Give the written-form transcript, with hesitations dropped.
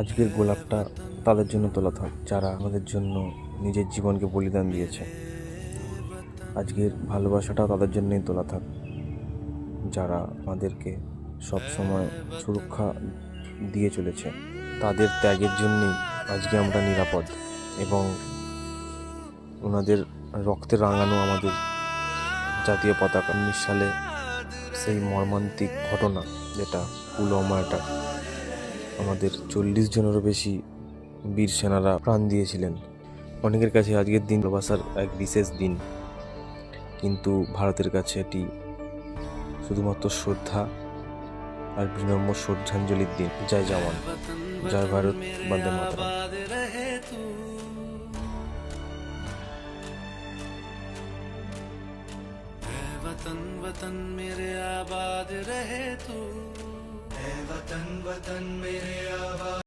আজকের গোলাপটা তাদের জন্য তোলা থাক যারা আমাদের জন্য নিজের জীবনকে বলিদান দিয়েছে। আজকের ভালোবাসাটাও তাদের জন্যই তোলা থাক যারা আমাদেরকে সবসময় সুরক্ষা দিয়ে চলেছে। তাদের ত্যাগের জন্যই আজকে আমরা নিরাপদ এবং ওনাদের রক্তে রাঙানো আমাদের জাতীয় পতাকা। 19 সালে সেই মর্মান্তিক ঘটনা যেটা পুলওয়ামা অ্যাটাক, আমাদের 40 জনেরও বেশি বীর সেনারা প্রাণ দিয়েছিলেন। অনেকের কাছে আজকের দিন ভালোবাসার এক বিশেষ দিন, কিন্তু ভারতের কাছে এটি শুধুমাত্র শ্রদ্ধা আর বিনম্র শ্রদ্ধাঞ্জলির দিন। জয় জওয়ান, জয় ভারত, বন্দে মাতরম। वतन वतन मेरे आबाद रहे तू, वतन वतन मेरे आबाद।